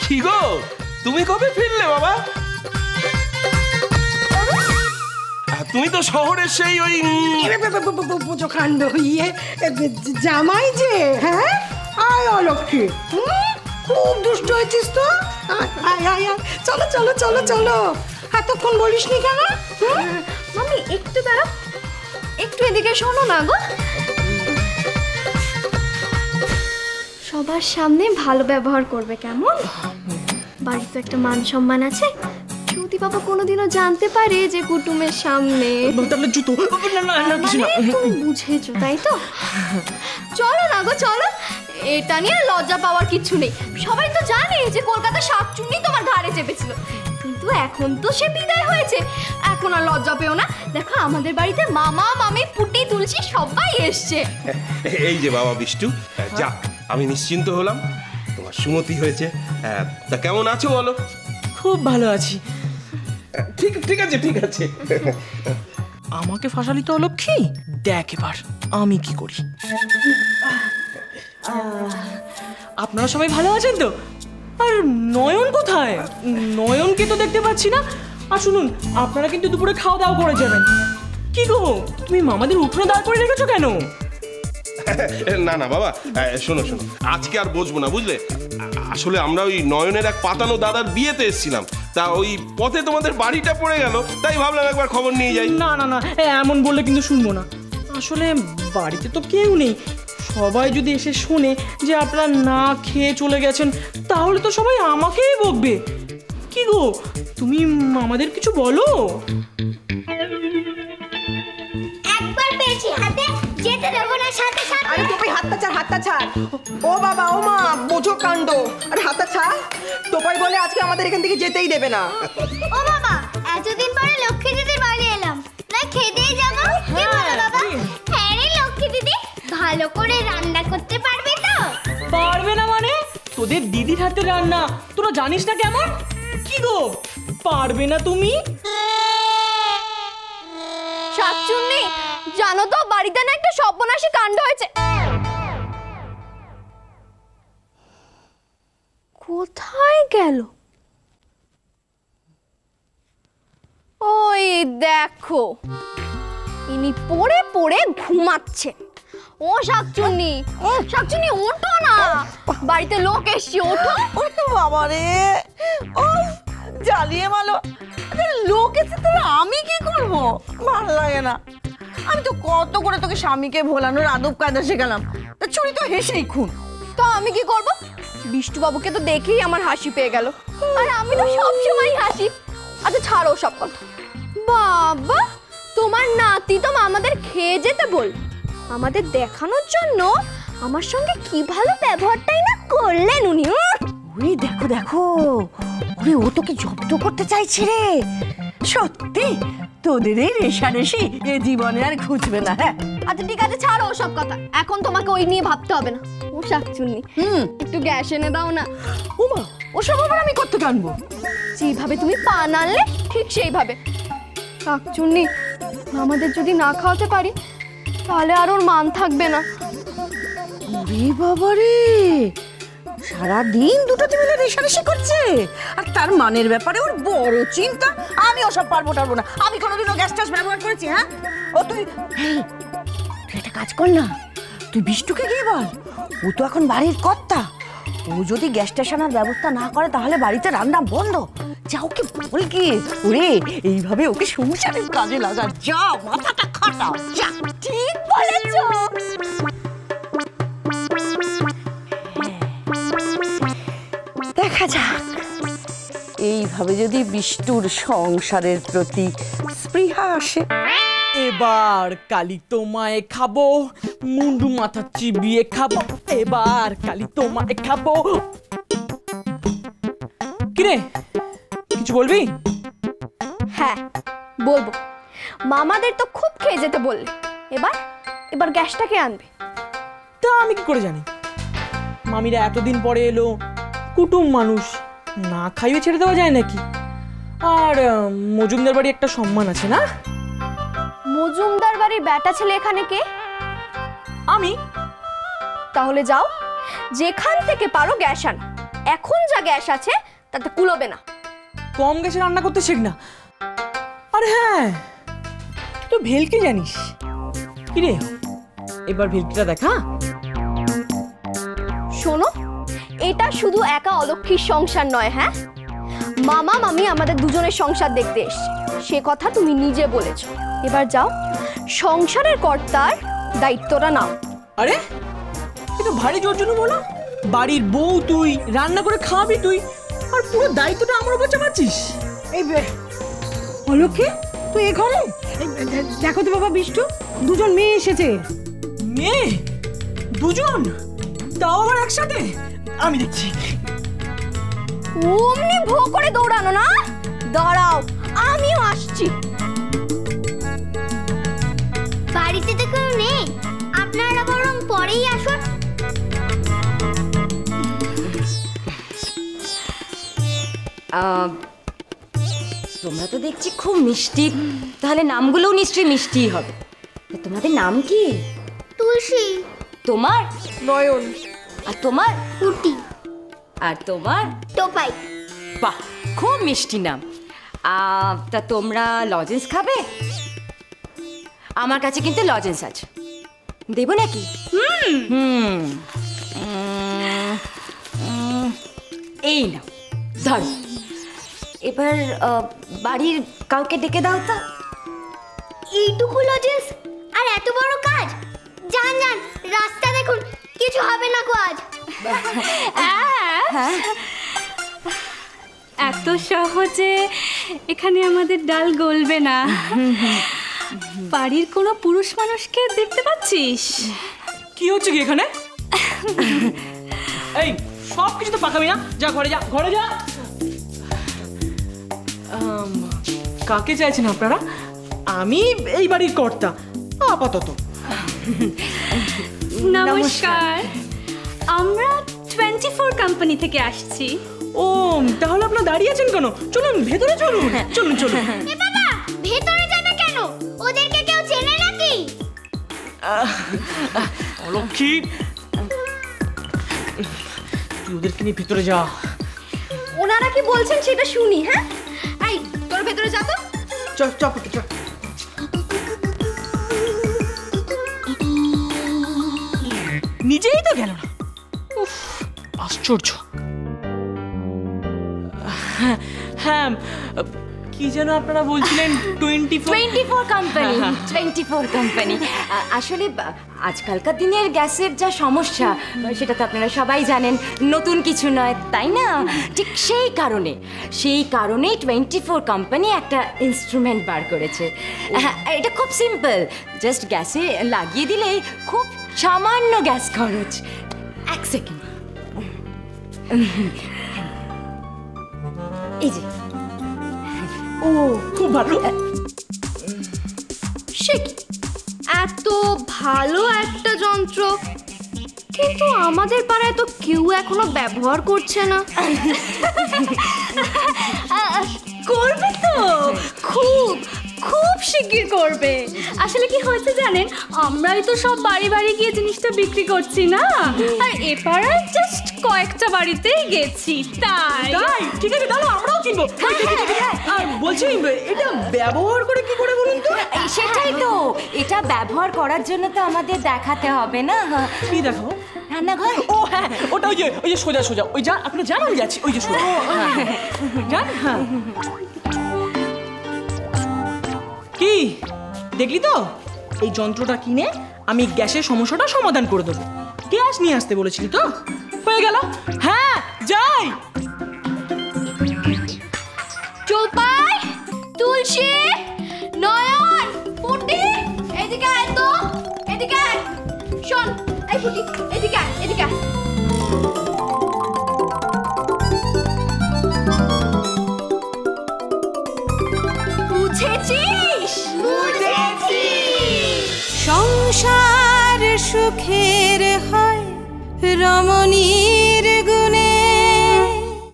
কি গো, তুমি কবে ফিরলে বাবা? তুমি তো শহরের সেই ওই কাণ্ড জামাই যে। হ্যাঁ, আয় অলক্ষী, খুব দুষ্ট হয়েছিস তো। আয় আয় আয়, চলো চলো চলো চলো। এতক্ষণ বলিসনি কেন? মামি একটু দাঁড়াও, একটু এদিকে শোনো না গো। সবার সামনে ভালো ব্যবহার করবে, কেমন? বাড়িতে একটা মান সম্মান আছে। যদি বাবা কোনোদিনও জানতে পারে যে কুটুমের সামনে, জুতো তুমি বুঝেছো তাই তো? চলো না গো চলো, এটা নিয়ে লজ্জা পাওয়ার কিছু নেই। সবাই তো জানে যে কলকাতা শাকচুন্নি তোমার ঘাড়ে চেপেছিল, কিন্তু এখন তো সে বিদায় হয়েছে, এখন আর লজ্জা পেও না। দেখো আমাদের বাড়িতে মামা মামি পুটি তুলসী সবাই এসছে। এই যে বাবা বিষ্টু, যাক আমি নিশ্চিন্ত হলাম, তোমার সুমতি হয়েছে। তা কেমন আছো বলো? খুব ভালো আছি। ঠিক ঠিক আছে ঠিক আছে। আমাকে ফাঁসালি তো অলক্ষী, দেখ এবার আমি কি করি। আপনারা সবাই ভালো আছেন তো? আর নয়ন কোথায়? নয়নকে তো দেখতে পাচ্ছি না। আর শুনুন, আপনারা কিন্তু দুপুরে খাওয়া দাওয়া করে যাবেন। কি গো, তুমি মামাদের উঠোনে দাঁড় করে রেখেছো কেন? না না বাবা, শোনো শোনো, আজকে আর বসবো না বুঝলে। আসলে আমরা ওই নয়নের এক পাতানো দাদার বিয়েতে এসেছিলাম, তা ওই পথে তোমাদের বাড়িটা পড়ে গেল, তাই ভাবলাম একবার খবর নিয়ে যাই। না না না, এমন বললে কিন্তু শুনবো না। আসলে বাড়িতে তো কেউ নেই, সবাই যদি এসে শোনে যে আপনারা না খেয়ে চলে গেছেন, তাহলে তো সবাই আমাকেই বকবে। কি গো, তুমি আমাদের কিছু বলো। একবার পেয়েছি হাতে, যেতে দেবো না সাথে সাথে। আরে তোপাই হাতটা ছাড়, হাতটা ছাড়। ও বাবা ও মা, বোঝো কাণ্ড। আরে হাতটা ছাড়। তোপাই বলে আজকে আমাদের এখান থেকে যেতেই দেবে না। ও বাবা, এতদিন পরে লক্ষ্মী দিদির বাড়ি এলাম, না খেয়ে দিয়ে যাবো? কি বলো বাবা? হ্যাঁ রে লক্ষ্মী দিদি, ভালো করে রান্না করতে পারবে তো? পারবে না মানে? তোদের দিদির হাতে রান্না তোরা জানিস না কেমন? কি গো, পারবে না তুমি? শাকচুন্নি, জানো তো বাড়িতে না একটা সর্বনাশী কাণ্ড হয়েছে। কোথায় গেল? ওই দেখো, ইনি পড়ে পড়ে ঘুমাচ্ছে। ও শাকচুন্নি, শাকচুন্নি ওঠো না, বাড়িতে লোক এসছে, ওঠো। ওই তো বাবা রে, ও জ্বালিয়ে মালো। লোক এসে তোরা আমি কি করবো? ভালো লাগে না। আমি তো কত করে তোকে স্বামীকে ভোলানোর আদব কায়দা শেখালাম, তা চুরি তো হেসেই খুন। তো আমি কি করব? বিষ্টু বাবুকে তো দেখেই আমার হাসি পেয়ে গেল, আর আমি তো সবসময় হাসি। আচ্ছা ছাড়ো সব কথা। বাবা, তোমার নাতি তো আমাদের খেয়ে যেতে বল, আমাদের দেখানোর জন্য আমার সঙ্গে কি ভালো ব্যবহারটাই না করলেন উনি। ওরে দেখো দেখো, ওরে ও তোকে জব্দ করতে চাইছে রে। সত্যি তোদের এই রেশারেশি এ জীবনে আর খুঁজবে না। হ্যাঁ আচ্ছা ঠিক আছে, ছাড়ো ওসব কথা, এখন তোমাকে ওই নিয়ে ভাবতে হবে না। ও শাকচুন্নি, একটু গ্যাস এনে দাও না। ওমা, ওসব আবার আমি করতে জানবো? যেভাবে তুমি পা নাড়লে ঠিক সেইভাবে। শাকচুন্নি, আমাদের যদি না খাওয়াতে পারি তাহলে আর ওর মান থাকবে না। ওরে বাবা রে, সারাদিন দুটোতে মিলে রেশারেশি করছে, আর তার মানের ব্যাপারে ওর বড় চিন্তা। আমি ওসব পারবো টারবো না। আমি কোনোদিনও গ্যাস ট্যাস ব্যবহার করেছি? হ্যাঁ, ও তুই একটা কাজ কর না, তুই বিষ্টুকে গিয়ে বল, ও তো এখন বাড়ির কর্তা, ও যদি গ্যাস স্টেশন আনার ব্যবস্থা না করে তাহলে বাড়িতে রান্না বন্ধ। যা ওকে বল গিয়ে, ওরে এইভাবে ওকে সংসারের কাজে লাগা। যা, মাথাটা খাটাও, যা। ঠিক বলেছো। দেখা যাক, এইভাবে যদি বিষ্টুর সংসারের প্রতি স্পৃহা আসে। এবার কালি তোমায় খাবো, মুন্ডু মাথা চিবিয়ে খাবো, এবার কালি তোমায় খাবো। কিরে, কিছু বলবি? হ্যাঁ বলবো, মামাদের তো খুব খেয়ে যেতে বললে, এবার এবার গ্যাসটাকে আনবে। তা আমি কি করে জানি? মামিরা এতদিন পরে এলো, কুটুম মানুষ, না খাইয়ে ছেড়ে দেওয়া যায় নাকি? আর মজুমদার বাড়ি একটা সম্মান আছে না? মজুমদার বাড়ির বেটা ছেলে এখানে কে? আমি। তাহলে যাও, যেখান থেকে পারো গ্যাস আনো, এখন যা গ্যাস আছে তাতে কুলোবে না। কম গ্যাসে রান্না করতে শেখ না। আরে হ্যাঁ, তো ভেলকি জানিস কি রে? এবার ভেলকিটা দেখা। শোনো, এটা শুধু একা অলক্ষীর সংসার নয়, হ্যাঁ, মামা মামি আমাদের দুজনের সংসার দেখতে এসছে, সে কথা তুমি নিজে বলেছ। এবার যাও, সংসারের কর্তার দায়িত্বটা নাও। আরে এ তো ভারী জোর জন্য বলো। বাড়ির বউ তুই, রান্না করে খাওয়াবি তুই, আর পুরো দায়িত্বটা আমার উপর চাপাচ্ছিস। এই অলক্ষী, তুই এ ঘরে দেখো তো বাবা, বিষ্টু দুজন মেয়ে এসেছে। মেয়ে দুজন, তাও আবার একসাথে? আমি দেখছি। অমনি ভো করে দৌড়ানো না, দাঁড়াও আমিও আসছি। বাড়িতে তো কেউ নেই, আপনারা বরং পরেই আসুন। তোমরা তো দেখছি খুব মিষ্টি, তাহলে নামগুলোও নিশ্চয়ই মিষ্টিই হবে। তোমাদের নাম কি? তুলসী। তোমার? নয়ন। আর তোমার? পুটি। আর তোমার? টোপাই। বাহ, খুব মিষ্টি নাম। তা তোমরা লজেন্স খাবে? আমার কাছে কিন্তু লজেন্স আছে, দেবো নাকি? এই নাও, ধরো। এবার বাড়ির কাউকে ডেকে দাও তো। এইটুকু লজেন্স আর এত বড় কাজ? যান যান, রাস্তা দেখুন, কিছু হবে না গো আজ। এত সহজে এখানে আমাদের ডাল গলবে না। বাড়ির কোনো পুরুষ মানুষকে দেখতে পাচ্ছিস? কি হচ্ছে কি এখানে? এই সব কিছু তো পাকাবি না, যা ঘরে যা, ঘরে যা। কাকে চাইছেন আপনারা? আমি এই বাড়ির কর্তা আপাতত। নমস্কার, আমরা 24 কোম্পানি থেকে আসছি। ও, তাহলে আপনারা দাঁড়িয়ে আছেন কেন? চলুন ভেতরে চলুন। চলুন চলুন। এ বাবা, ভেতরে যাবে কেন? ওদেরকে কেউ চেনে নাকি? অলক্ষী, তুই ওদেরকে নিয়ে ভেতরে যা। ওনারা কি বলছেন সেটা শুনি। হ্যাঁ, এই তোর ভেতরে যা তো। চল চল চল। নিজেই তো গেল না, উফ, আশ্চর্য। হ্যাঁ, কি যেন আপনারা বলছিলেন? 24 কোম্পানি। 24 কোম্পানি। আসলে আজকালকার দিনের গ্যাসের যা সমস্যা সেটা তো আপনারা সবাই জানেন, নতুন কিছু নয়, তাই না? ঠিক সেই কারণেই 24 কোম্পানি একটা ইনস্ট্রুমেন্ট বার করেছে। এটা খুব সিম্পল, জাস্ট গ্যাসে লাগিয়ে দিলেই খুব সামান্য গ্যাস খরচ। এক সেকেন্ড, এই যে। ও, খুব ভালো। সে কি, এত ভালো একটা যন্ত্র, কিন্তু আমাদের পাড়ায় তো কেউ এখনো ব্যবহার করছে না। করবে তো, খুব খুব শিগগির করবে। আসলে কি হয়েছে জানেন, আমরাই তো সব বাড়ি বাড়ি গিয়ে জিনিসটা বিক্রি করছি না, আর এ পাড়ায় জাস্ট কয়েকটা বাড়িতেই গেছি, তাই। ঠিক আছে, তাহলে আমরাও কিনবো। আর বলছি, এটা ব্যবহার করে কি করে বলুন তো? সেটাই তো, এটা ব্যবহার করার জন্য তো আমাদের দেখাতে হবে না। কি দেখাবো? রান্নাঘর। ও হ্যাঁ, ওটা ওই যে সোজা সোজা, ওই যা আপনি যান, আমি যাচ্ছি, ওই যে সোজা যান। হ্যাঁ, কি দেখলি তো? এই যন্ত্রটা কিনে আমি গ্যাসের সমস্যাটা সমাধান করে দেবো। গ্যাস নিয়ে আসতে বলেছিলি তো, হয়ে গেল। হ্যাঁ, যাই। টোপাই, তুলসী, নয়ন, পুটি, এদিকে আয় তো, এদিকে আয়। শোন, এই পুটি, এদিকে আয়, এদিকে আয়। বুঝেছিস? বুঝেছি। সংসার সুখের হয় রমণী